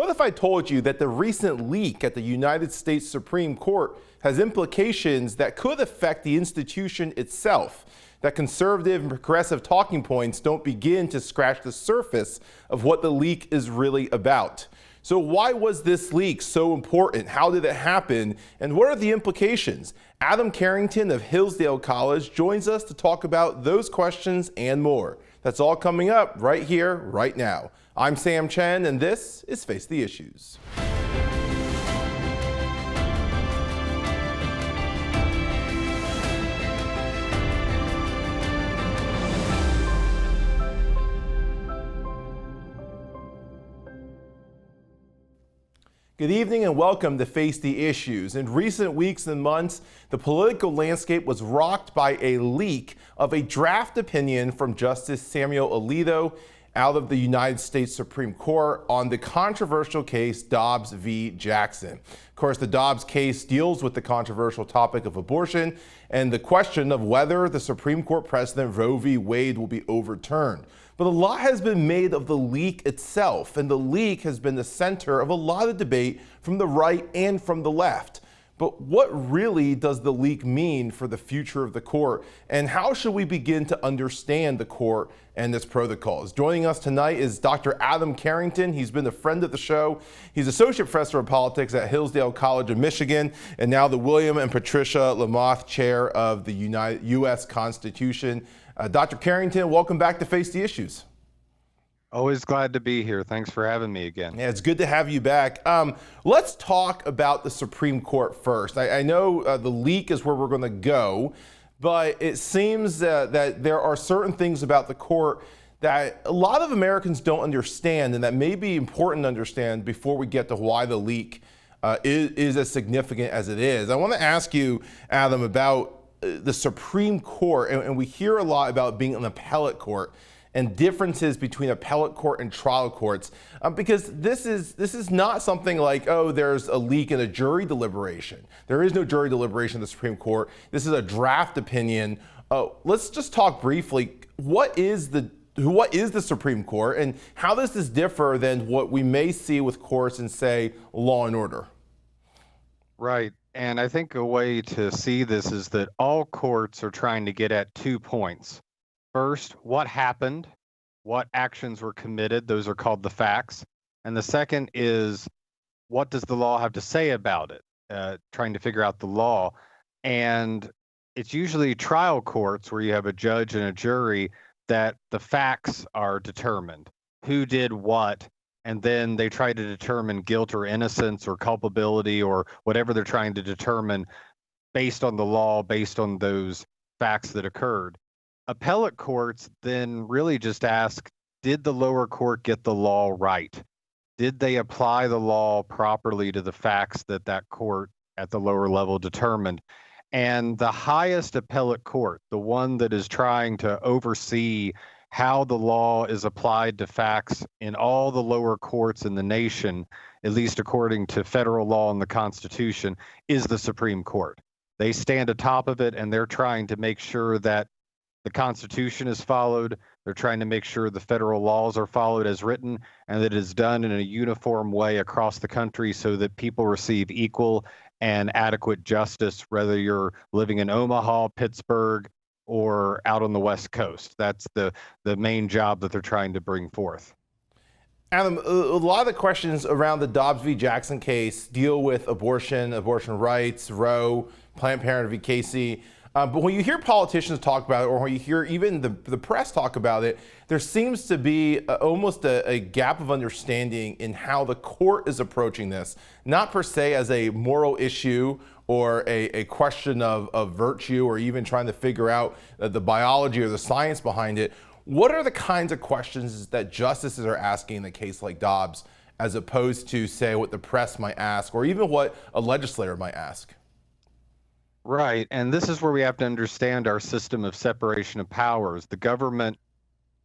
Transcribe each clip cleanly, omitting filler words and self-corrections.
What if I told you that the recent leak at the United States Supreme Court has implications that could affect the institution itself? That conservative and progressive talking points don't begin to scratch the surface of what the leak is really about. So why was this leak so important? How did it happen? And what are the implications? Carrington of Hillsdale College joins us to talk about those questions and more. That's all coming up right here, right now. I'm Sam Chen, and this is Face the Issues. Good evening and welcome to Face the Issues. In recent weeks and months, the political landscape was rocked by a leak of a draft opinion from Justice Samuel Alito out of the United States Supreme Court on the controversial case Dobbs v. Jackson. Of course, the Dobbs case deals with the controversial topic of abortion and the question of whether the Supreme Court precedent Roe v. Wade will be overturned. But a lot has been made of the leak itself, and the leak has been the center of a lot of debate from the right and from the left. But what really does the leak mean for the future of the court, and how should we begin to understand the court and its protocols? Joining us tonight is Dr. Carrington. He's been a friend of the show. He's Associate Professor of Politics at Hillsdale College of Michigan, and now the William and Patricia Lamothe Chair of the U.S. Constitution. Dr. Carrington, welcome back to Face the Issues. Always glad to be here. Thanks for having me again. Yeah, it's good to have you back. Let's talk about the Supreme Court first. I know the leak is where we're going to go, but it seems that there are certain things about the court that a lot of Americans don't understand and that may be important to understand before we get to why the leak is as significant as it is. I want to ask you, Adam, about the Supreme Court, and we hear a lot about being an appellate court and differences between appellate court and trial courts, because this is not something like, oh, there's a leak in a jury deliberation. There is no jury deliberation in the Supreme Court. This is a draft opinion. Let's just talk briefly. What is the Supreme Court, and how does this differ than what we may see with courts in, say, Law and Order? Right. And I think a way to see this is that all courts are trying to get at 2 points. First, what happened? What actions were committed? Those are called the facts. And the second is, what does the law have to say about it? Trying to figure out the law. And it's usually trial courts where you have a judge and a jury that the facts are determined. Who did what? And then they try to determine guilt or innocence or culpability or whatever they're trying to determine based on the law, based on those facts that occurred. Appellate courts then really just ask, did the lower court get the law right? Did they apply the law properly to the facts that that court at the lower level determined? And the highest appellate court, the one that is trying to oversee how the law is applied to facts in all the lower courts in the nation, at least according to federal law and the Constitution, is the Supreme Court. They stand atop of it, and they're trying to make sure that the Constitution is followed. They're trying to make sure the federal laws are followed as written, and that it is done in a uniform way across the country so that people receive equal and adequate justice, whether you're living in Omaha, Pittsburgh, or out on the West Coast. That's the main job that they're trying to bring forth. Adam, a lot of the questions around the Dobbs v. Jackson case deal with abortion rights, Roe, Planned Parenthood v. Casey. But when you hear politicians talk about it, or when you hear even the press talk about it, there seems to be almost a gap of understanding in how the court is approaching this, not per se as a moral issue or a question of virtue, or even trying to figure out the biology or the science behind it. What are the kinds of questions that justices are asking in a case like Dobbs, as opposed to, say, what the press might ask, or even what a legislator might ask? Right, and this is where we have to understand our system of separation of powers. The government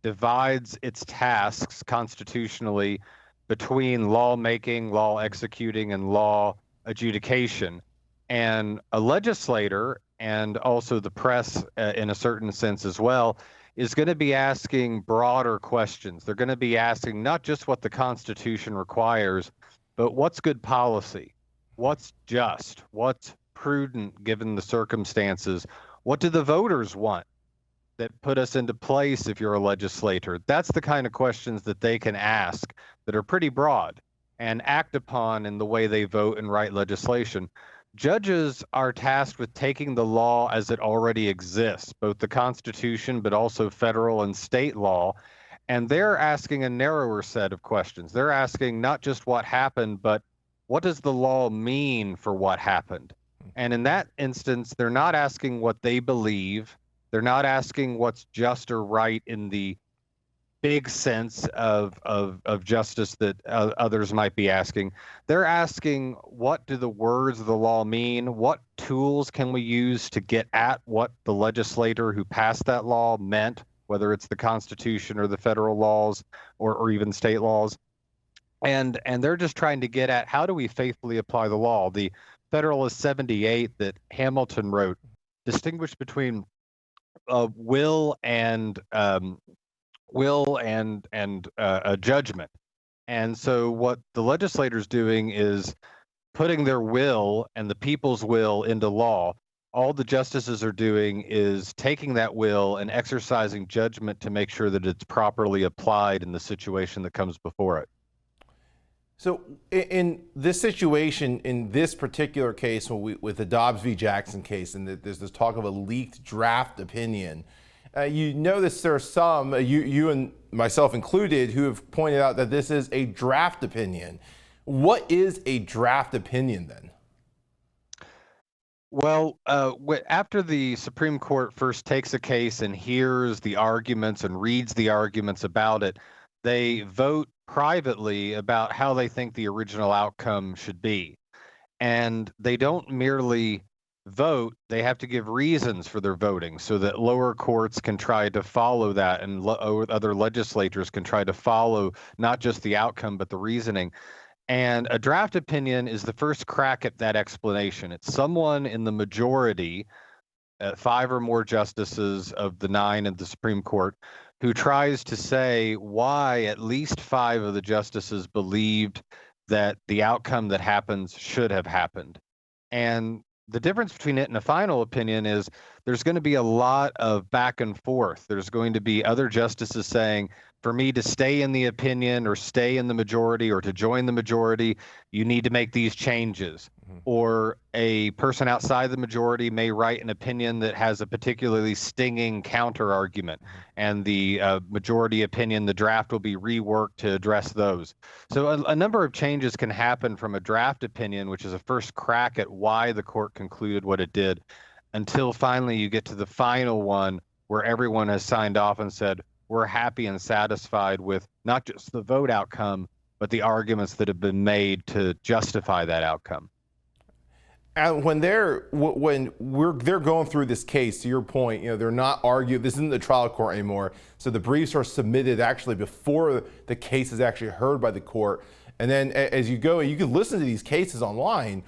divides its tasks constitutionally between lawmaking, law executing, and law adjudication. And a legislator, and also the press in a certain sense as well, is going to be asking broader questions. They're going to be asking not just what the Constitution requires, but what's good policy, what's just, what's prudent given the circumstances, what do the voters want that put us into place if you're a legislator? That's the kind of questions that they can ask that are pretty broad and act upon in the way they vote and write legislation. Judges are tasked with taking the law as it already exists, both the Constitution, but also federal and state law, and they're asking a narrower set of questions. They're asking not just what happened, but what does the law mean for what happened? And in that instance, they're not asking what they believe. They're not asking what's just or right in the big sense of justice that others might be asking. They're asking, what do the words of the law mean? What tools can we use to get at what the legislator who passed that law meant, whether it's the Constitution or the federal laws or even state laws? And they're just trying to get at, how do we faithfully apply the law? The Federalist 78 that Hamilton wrote distinguished between will and a judgment. And so what the legislator's doing is putting their will and the people's will into law. All the justices are doing is taking that will and exercising judgment to make sure that it's properly applied in the situation that comes before it. So in this situation, in this particular case, with the Dobbs v. Jackson case, and there's this talk of a leaked draft opinion, you notice there are some, you and myself included, who have pointed out that this is a draft opinion. What is a draft opinion then? Well, after the Supreme Court first takes a case and hears the arguments and reads the arguments about it, they vote privately about how they think the original outcome should be. And they don't merely vote, they have to give reasons for their voting so that lower courts can try to follow that, and other legislators can try to follow not just the outcome, but the reasoning. And a draft opinion is the first crack at that explanation. It's someone in the majority, 5 or more justices of the 9 of the Supreme Court, who tries to say why at least 5 of the justices believed that the outcome that happens should have happened. And the difference between it and a final opinion is there's going to be a lot of back and forth. There's going to be other justices saying, for me to stay in the opinion or stay in the majority or to join the majority, you need to make these changes. Mm-hmm. Or a person outside the majority may write an opinion that has a particularly stinging counter argument, and the majority opinion, the draft, will be reworked to address those. So a number of changes can happen from a draft opinion, which is a first crack at why the court concluded what it did, until finally you get to the final one where everyone has signed off and said, we're happy and satisfied with not just the vote outcome, but the arguments that have been made to justify that outcome. And when they're going through this case, to your point, they're not arguing. This isn't the trial court anymore. So the briefs are submitted actually before the case is actually heard by the court. And then as you go, you can listen to these cases online.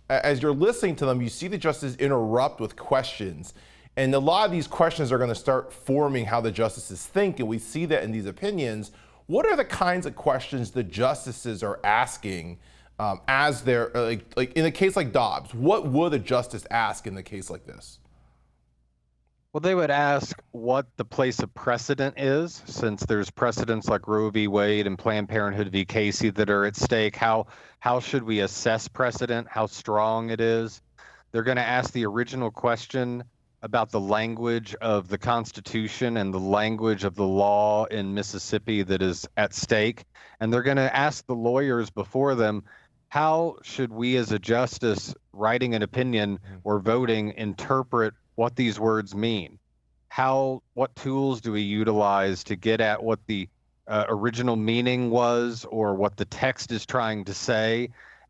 As you're listening to them, you see the justices interrupt with questions. And a lot of these questions are going to start forming how the justices think, and we see that in these opinions. What are the kinds of questions the justices are asking as they're, like in a case like Dobbs? What would a justice ask in a case like this? Well, they would ask what the place of precedent is, since there's precedents like Roe v. Wade and Planned Parenthood v. Casey that are at stake. How should we assess precedent, how strong it is? They're going to ask the original question about the language of the Constitution and the language of the law in Mississippi that is at stake. And they're going to ask the lawyers before them, how should we as a justice writing an opinion or voting interpret what these words mean? What tools do we utilize to get at what the original meaning was or what the text is trying to say?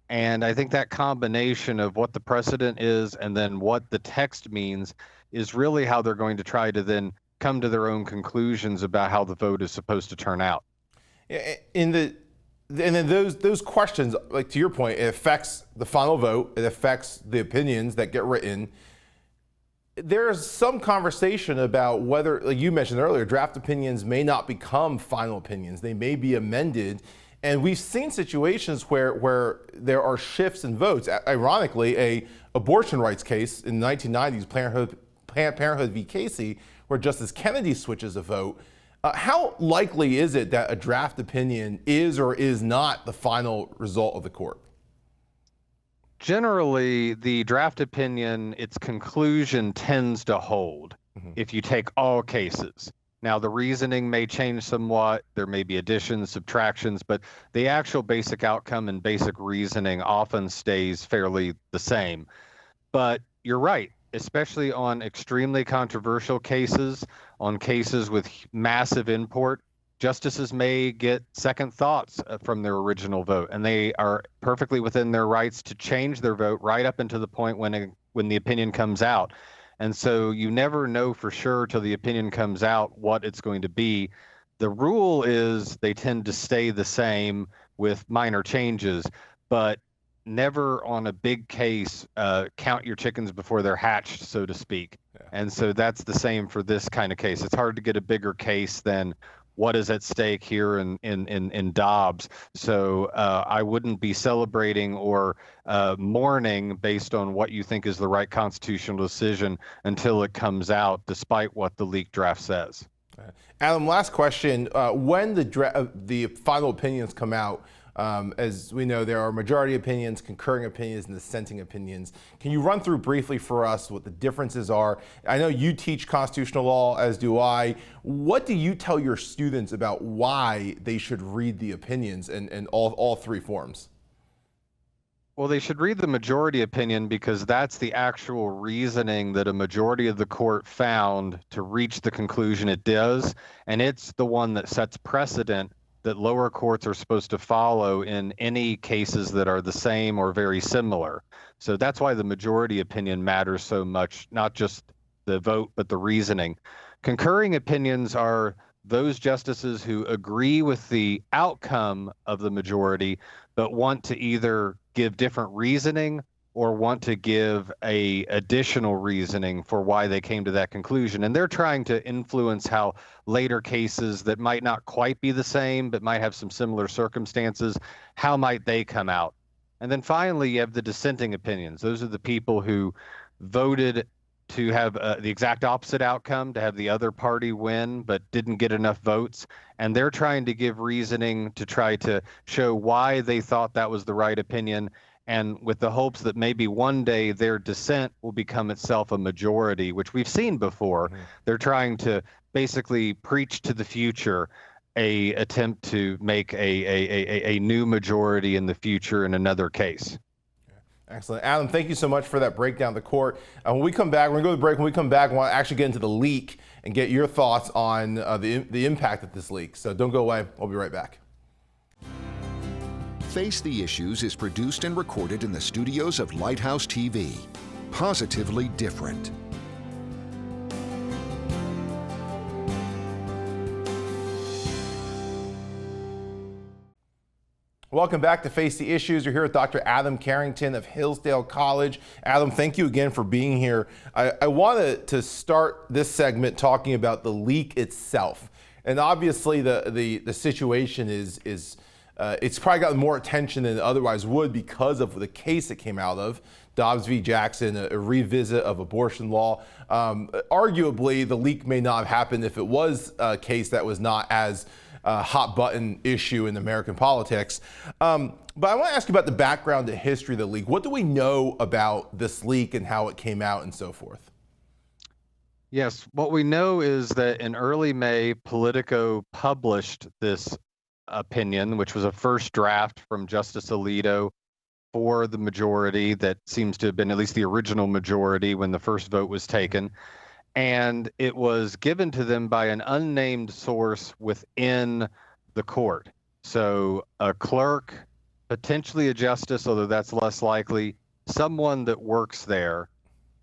And I think that combination of what the precedent is and then what the text means is really how they're going to try to then come to their own conclusions about how the vote is supposed to turn out. And then those questions, like to your point, it affects the final vote. It affects the opinions that get written. There's some conversation about whether, like you mentioned earlier, draft opinions may not become final opinions. They may be amended. And we've seen situations where there are shifts in votes. Ironically, a abortion rights case in the 1990s, Planned Parenthood v. Casey, where Justice Kennedy switches a vote. How likely is it that a draft opinion is or is not the final result of the court? Generally, the draft opinion, its conclusion tends to hold if you take all cases. Now, the reasoning may change somewhat. There may be additions, subtractions, but the actual basic outcome and basic reasoning often stays fairly the same. But you're right, especially on extremely controversial cases, on cases with massive import, justices may get second thoughts from their original vote, and they are perfectly within their rights to change their vote right up until the point when the opinion comes out. And so you never know for sure till the opinion comes out what it's going to be. The rule is they tend to stay the same with minor changes, but never on a big case count your chickens before they're hatched, so to speak. Yeah. And so that's the same for this kind of case. It's hard to get a bigger case than what is at stake here in Dobbs. So I wouldn't be celebrating or mourning based on what you think is the right constitutional decision until it comes out, despite what the leaked draft says. Adam, last question. When the final opinions come out, as we know, there are majority opinions, concurring opinions, and dissenting opinions. Can you run through briefly for us what the differences are? I know you teach constitutional law, as do I. What do you tell your students about why they should read the opinions in all three forms? Well, they should read the majority opinion because that's the actual reasoning that a majority of the court found to reach the conclusion it does, and it's the one that sets precedent that lower courts are supposed to follow in any cases that are the same or very similar. So that's why the majority opinion matters so much, not just the vote, but the reasoning. Concurring opinions are those justices who agree with the outcome of the majority, but want to either give different reasoning or want to give a additional reasoning for why they came to that conclusion. And they're trying to influence how later cases that might not quite be the same, but might have some similar circumstances, how might they come out? And then finally, you have the dissenting opinions. Those are the people who voted to have the exact opposite outcome, to have the other party win, but didn't get enough votes. And they're trying to give reasoning to try to show why they thought that was the right opinion, and with the hopes that maybe one day their dissent will become itself a majority, which we've seen before. They're trying to basically preach to the future, a attempt to make a new majority in the future in another case. Excellent. Adam, thank you so much for that breakdown of the court. When we come back, we're going to go to the break. When we come back, we want to actually get into the leak and get your thoughts on the impact of this leak. So don't go away. We'll be right back. Face the Issues is produced and recorded in the studios of Lighthouse TV. Positively different. Welcome back to Face the Issues. You're here with Dr. Adam Carrington of Hillsdale College. Adam, thank you again for being here. I wanted to start this segment talking about the leak itself. And obviously the situation is it's probably gotten more attention than it otherwise would because of the case it came out of, Dobbs v. Jackson, a revisit of abortion law. Arguably, the leak may not have happened if it was a case that was not as hot button issue in American politics. But I want to ask you about the background, the history of the leak. What do we know about this leak and how it came out and so forth? Yes, what we know is that in early May, Politico published this opinion, which was a first draft from Justice Alito for the majority that seems to have been at least the original majority when the first vote was taken. And it was given to them by an unnamed source within the court. So a clerk, potentially a justice, although that's less likely, someone that works there.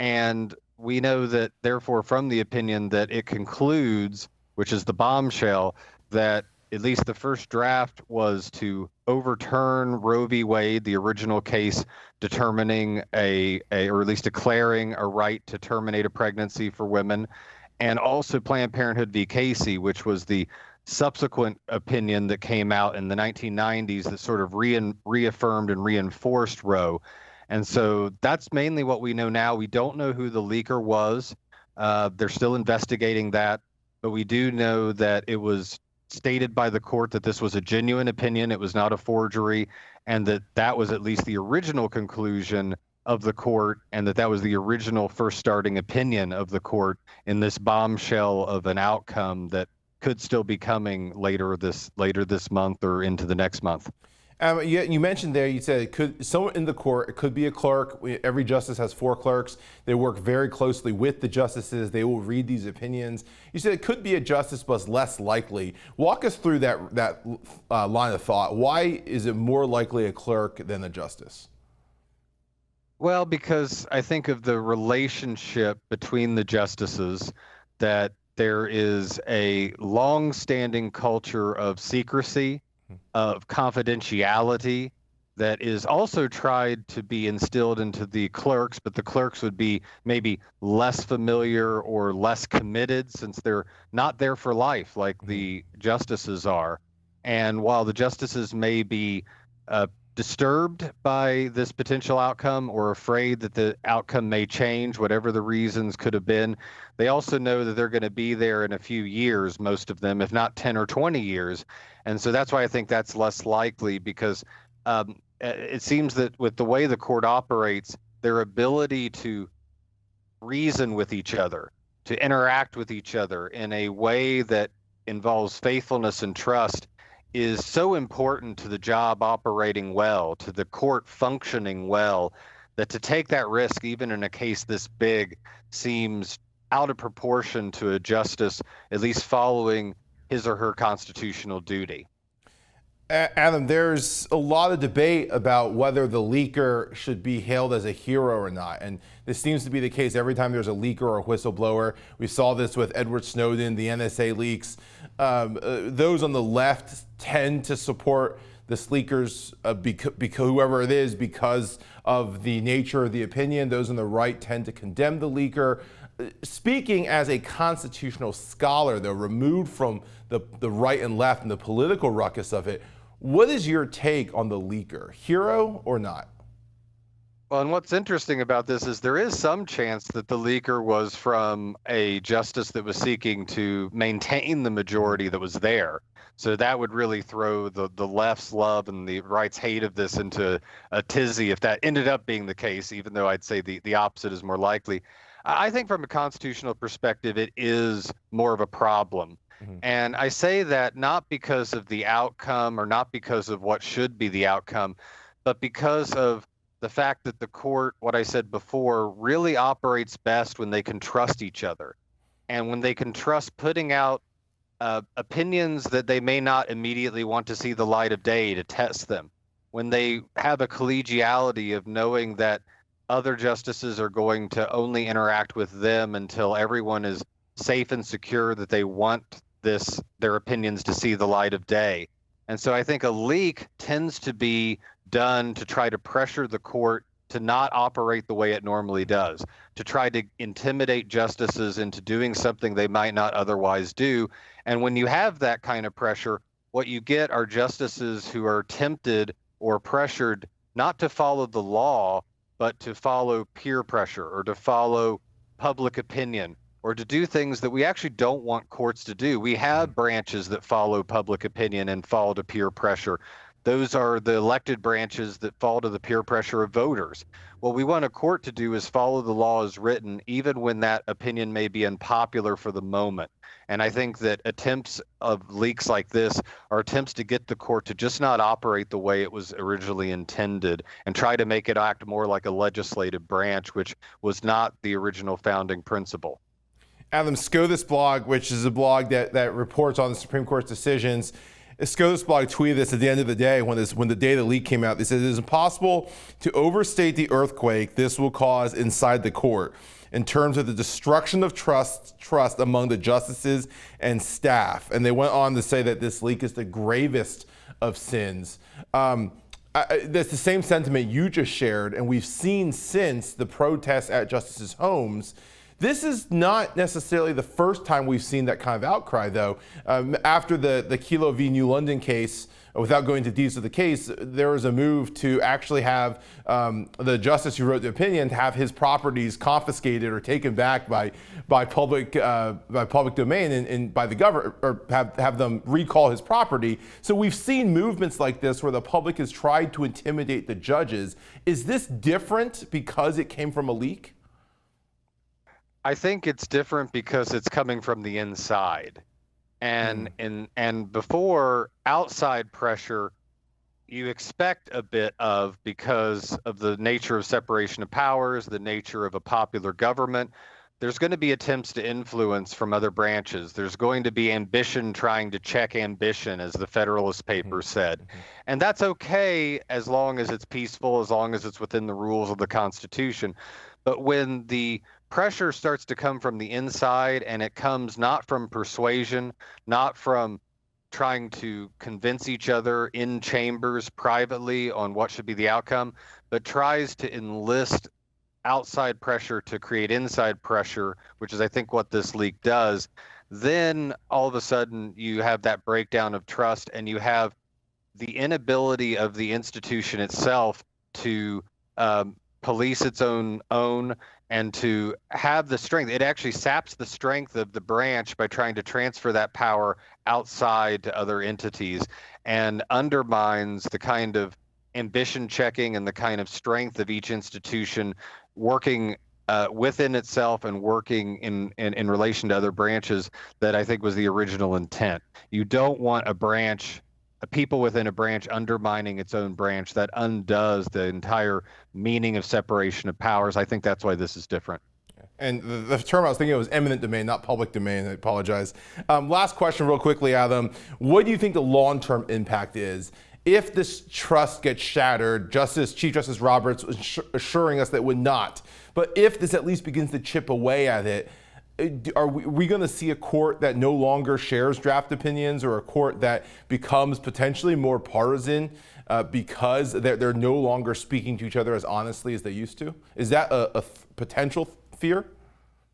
And we know that, therefore, from the opinion that it concludes, which is the bombshell, that at least the first draft was to overturn Roe v. Wade, the original case determining or at least declaring a right to terminate a pregnancy for women, and also Planned Parenthood v. Casey, which was the subsequent opinion that came out in the 1990s that sort of reaffirmed and reinforced Roe. And so that's mainly what we know now. We don't know who the leaker was. They're still investigating that, but we do know that it was stated by the court that this was a genuine opinion, it was not a forgery, and that was at least the original conclusion of the court, and that was the original first starting opinion of the court in this bombshell of an outcome that could still be coming later this month or into the next month. You mentioned there, you said someone in the court, it could be a clerk. Every justice has 4 clerks. They work very closely with the justices. They will read these opinions. You said it could be a justice, but it's less likely. Walk us through that line of thought. Why is it more likely a clerk than a justice? Well, because I think of the relationship between the justices, that there is a long-standing culture of secrecy, of confidentiality, that is also tried to be instilled into the clerks, but the clerks would be maybe less familiar or less committed since they're not there for life like the justices are. And while the justices may be disturbed by this potential outcome or afraid that the outcome may change, whatever the reasons could have been, they also know that they're going to be there in a few years, most of them, if not 10 or 20 years. And so that's why I think that's less likely, because it seems that with the way the court operates, their ability to reason with each other, to interact with each other in a way that involves faithfulness and trust is so important to the job operating well, to the court functioning well, that to take that risk, even in a case this big, seems out of proportion to a justice at least following his or her constitutional duty. Adam, there's a lot of debate about whether the leaker should be hailed as a hero or not. And this seems to be the case every time there's a leaker or a whistleblower. We saw this with Edward Snowden, the NSA leaks. Those on the left tend to support this leaker's, because whoever it is, because of the nature of the opinion. Those on the right tend to condemn the leaker. Speaking as a constitutional scholar, though, removed from the right and left and the political ruckus of it, what is your take on the leaker? Hero or not? Well, and what's interesting about this is there is some chance that the leaker was from a justice that was seeking to maintain the majority that was there. So that would really throw the left's love and the right's hate of this into a tizzy if that ended up being the case, even though I'd say the opposite is more likely. I think from a constitutional perspective, it is more of a problem. Mm-hmm. And I say that not because of the outcome or not because of what should be the outcome, but because of the fact that the court, what I said before, really operates best when they can trust each other. And when they can trust putting out opinions that they may not immediately want to see the light of day to test them. When they have a collegiality of knowing that other justices are going to only interact with them until everyone is safe and secure that they want their opinions to see the light of day. And so I think a leak tends to be done to try to pressure the court to not operate the way it normally does, to try to intimidate justices into doing something they might not otherwise do. And when you have that kind of pressure, what you get are justices who are tempted or pressured not to follow the law, but to follow peer pressure or to follow public opinion or to do things that we actually don't want courts to do. We have branches that follow public opinion and fall to peer pressure. Those are the elected branches that fall to the peer pressure of voters. What we want a court to do is follow the law as written, even when that opinion may be unpopular for the moment. And I think that attempts of leaks like this are attempts to get the court to just not operate the way it was originally intended and try to make it act more like a legislative branch, which was not the original founding principle. Adam, SCOTUS blog, which is a blog that reports on the Supreme Court's decisions, SCOTUS blog tweeted this at the end of the day when the day the leak came out. They said it is impossible to overstate the earthquake this will cause inside the court in terms of the destruction of trust among the justices and staff. And they went on to say that this leak is the gravest of sins. That's the same sentiment you just shared, and we've seen since the protests at justices' homes. This is not necessarily the first time we've seen that kind of outcry, though. After the Kelo v. New London case, without going into details of the case, there was a move to actually have the justice who wrote the opinion to have his properties confiscated or taken back by public domain and by the government, or have them recall his property. So we've seen movements like this where the public has tried to intimidate the judges. Is this different because it came from a leak? I think it's different because it's coming from the inside. And before, outside pressure, you expect a bit of, because of the nature of separation of powers, the nature of a popular government. There's going to be attempts to influence from other branches. There's going to be ambition trying to check ambition, as the Federalist Papers said. And that's okay as long as it's peaceful, as long as it's within the rules of the Constitution. But when the pressure starts to come from the inside, and it comes not from persuasion, not from trying to convince each other in chambers privately on what should be the outcome, but tries to enlist outside pressure to create inside pressure, which is, I think, what this leak does, then all of a sudden you have that breakdown of trust, and you have the inability of the institution itself to police its own and to have the strength. It actually saps the strength of the branch by trying to transfer that power outside to other entities, and undermines the kind of ambition checking and the kind of strength of each institution working within itself and working in relation to other branches that I think was the original intent. You don't want people within a branch undermining its own branch. That undoes the entire meaning of separation of powers. I think that's why this is different. And the term I was thinking of was eminent domain, not public domain. I apologize. Last question real quickly, Adam. What do you think the long-term impact is if this trust gets shattered? Chief Justice Roberts was assuring us that it would not. But if this at least begins to chip away at it, are we going to see a court that no longer shares draft opinions, or a court that becomes potentially more partisan because they're no longer speaking to each other as honestly as they used to? Is that a potential fear?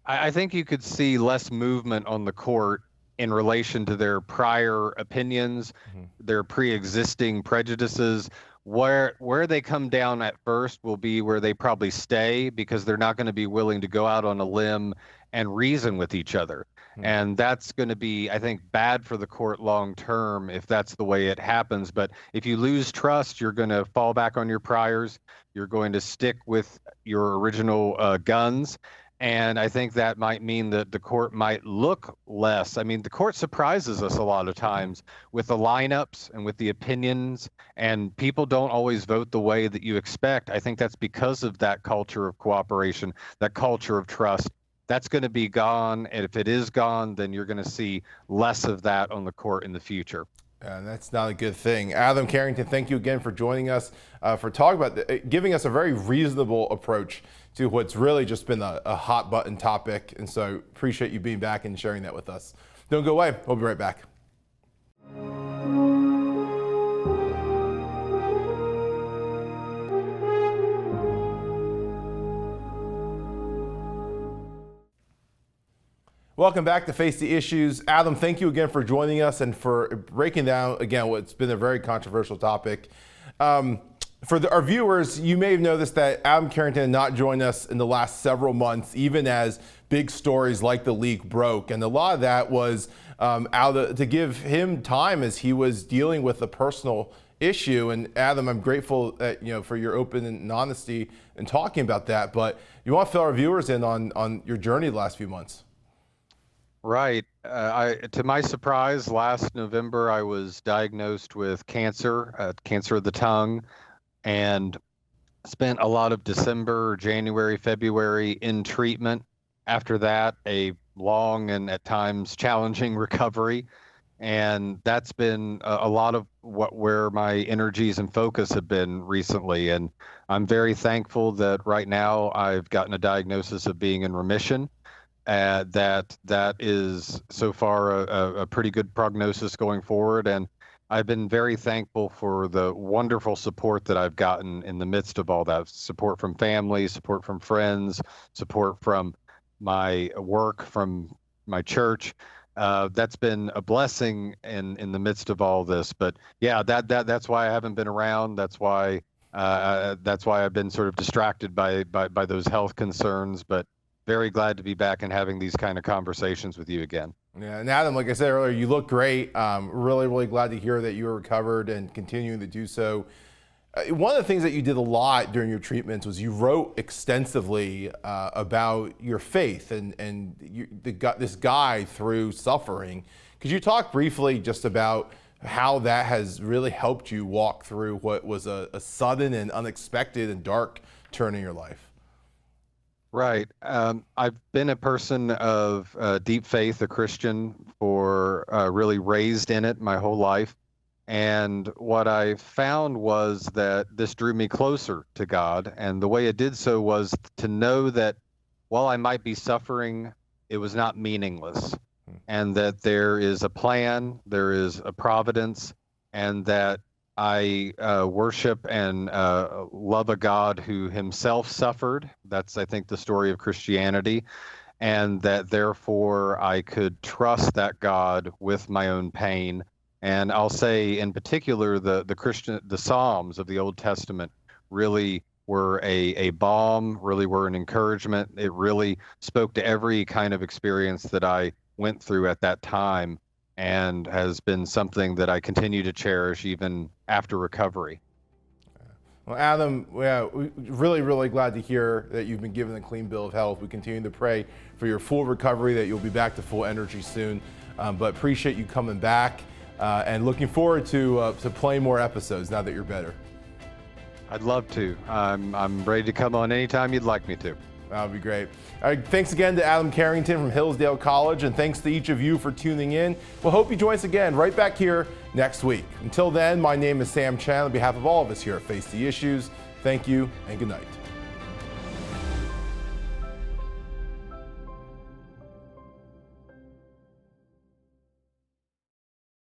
I think you could see less movement on the court in relation to their prior opinions, their pre-existing prejudices. Where they come down at first will be where they probably stay, because they're not going to be willing to go out on a limb and reason with each other. And that's going to be, I think, bad for the court long term if that's the way it happens. But if you lose trust, you're going to fall back on your priors. You're going to stick with your original guns. And I think that might mean that the court might look less. I mean, the court surprises us a lot of times with the lineups and with the opinions, and people don't always vote the way that you expect. I think that's because of that culture of cooperation, that culture of trust. That's going to be gone. And if it is gone, then you're going to see less of that on the court in the future. And that's not a good thing. Adam Carrington, thank you again for joining us, for talking about giving us a very reasonable approach to what's really just been a hot button topic. And so appreciate you being back and sharing that with us. Don't go away. We'll be right back. Welcome back to Face the Issues. Adam, thank you again for joining us and for breaking down, again, what's been a very controversial topic. For our viewers, you may have noticed that Adam Carrington had not joined us in the last several months, even as big stories like the leak broke. And a lot of that was to give him time as he was dealing with a personal issue. And Adam, I'm grateful that, for your open and honesty in talking about that. But you want to fill our viewers in on your journey the last few months. Right. To my surprise, last November, I was diagnosed with cancer, cancer of the tongue, and spent a lot of December, January, February in treatment. After that, a long and at times challenging recovery. And that's been a lot of where my energies and focus have been recently. And I'm very thankful that right now I've gotten a diagnosis of being in remission. That is so far a pretty good prognosis going forward. And I've been very thankful for the wonderful support that I've gotten in the midst of all that. Support from family, support from friends, support from my work, from my church. That's been a blessing in the midst of all this. But yeah, that's why I haven't been around. That's why I've been sort of distracted by those health concerns. But very glad to be back and having these kind of conversations with you again. Yeah, and Adam, like I said earlier, you look great. Really glad to hear that you were recovered and continuing to do so. One of the things that you did a lot during your treatments was you wrote extensively about your faith and this guide through suffering. Could you talk briefly just about how that has really helped you walk through what was a sudden and unexpected and dark turn in your life? Right. I've been a person of deep faith, a Christian, for really raised in it my whole life. And what I found was that this drew me closer to God. And the way it did so was to know that while I might be suffering, it was not meaningless. And that there is a plan, there is a providence, and that I worship and love a God who himself suffered. That's, I think, the story of Christianity. And that therefore I could trust that God with my own pain. And I'll say in particular, the Psalms of the Old Testament really were a balm, really were an encouragement. It really spoke to every kind of experience that I went through at that time, and has been something that I continue to cherish even after recovery. Well, Adam, yeah, really glad to hear that you've been given a clean bill of health. We continue to pray for your full recovery, that you'll be back to full energy soon. But appreciate you coming back and looking forward to playing more episodes now that you're better. I'd love to. I'm ready to come on anytime you'd like me to. That would be great. All right, thanks again to Adam Carrington from Hillsdale College, and thanks to each of you for tuning in. We'll hope you join us again right back here next week. Until then, my name is Sam Chen. On behalf of all of us here at Face the Issues, thank you and good night.